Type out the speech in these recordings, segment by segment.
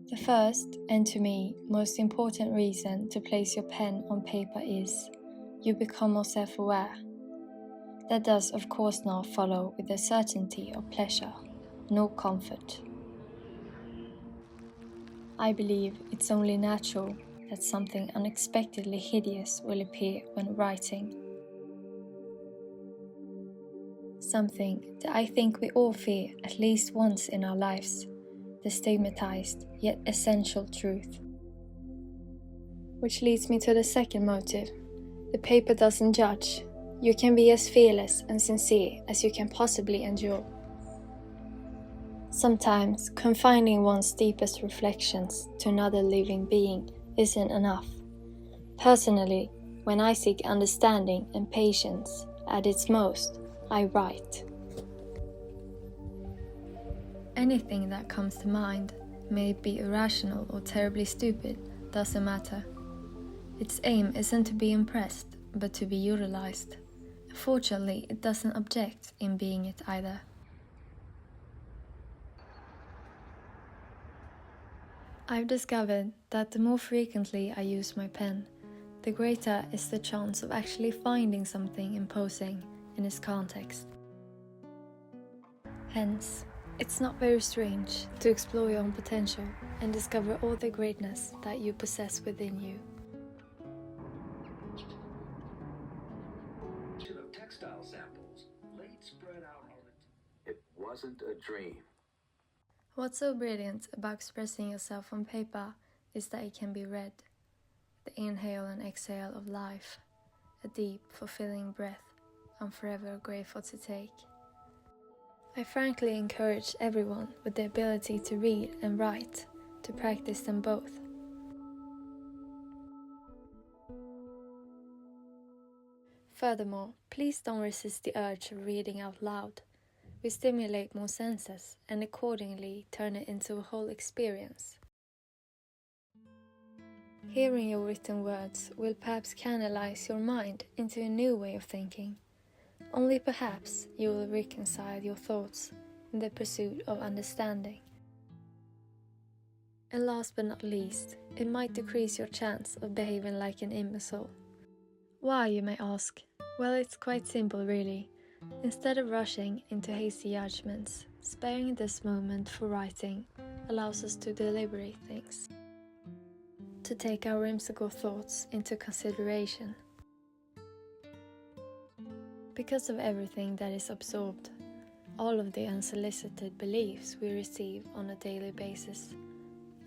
The first, and to me, most important reason to place your pen on paper is you become more self-aware. That does of course not follow with the certainty of pleasure, nor comfort. I believe it's only natural that something unexpectedly hideous will appear when writing. Something that I think we all fear at least once in our lives, the stigmatized yet essential truth. Which leads me to the second motive. The paper doesn't judge. You can be as fearless and sincere as you can possibly endure. Sometimes, confining one's deepest reflections to another living being isn't enough. Personally, when I seek understanding and patience at its most, I write. Anything that comes to mind, may it be irrational or terribly stupid, doesn't matter. Its aim isn't to be impressed, but to be utilized. Fortunately, it doesn't object in being it either. I've discovered that the more frequently I use my pen, the greater is the chance of actually finding something imposing in its context. Hence, it's not very strange to explore your own potential and discover all the greatness that you possess within you. Of textile samples laid spread out on it. It wasn't a dream. What's so brilliant about expressing yourself on paper is that it can be read. The inhale and exhale of life, a deep, fulfilling breath I'm forever grateful to take. I frankly encourage everyone with the ability to read and write to practice them both. Furthermore, please don't resist the urge of reading out loud. We stimulate more senses and accordingly turn it into a whole experience. Hearing your written words will perhaps canalize your mind into a new way of thinking. Only perhaps you will reconcile your thoughts in the pursuit of understanding. And last but not least, it might decrease your chance of behaving like an imbecile. Why, you may ask? Well, it's quite simple really. Instead of rushing into hasty judgments, sparing this moment for writing allows us to deliberate things, to take our whimsical thoughts into consideration. Because of everything that is absorbed, all of the unsolicited beliefs we receive on a daily basis,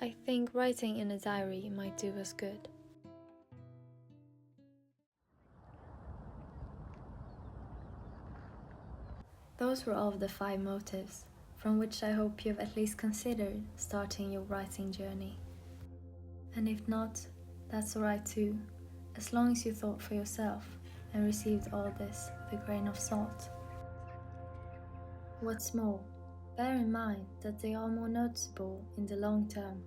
I think writing in a diary might do us good. Those were all of the 5 motives, from which I hope you've at least considered starting your writing journey. And if not, that's alright too, as long as you thought for yourself and received all this with a grain of salt. What's more, bear in mind that they are more noticeable in the long term.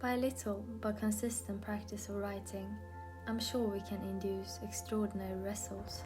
By a little but consistent practice of writing, I'm sure we can induce extraordinary results.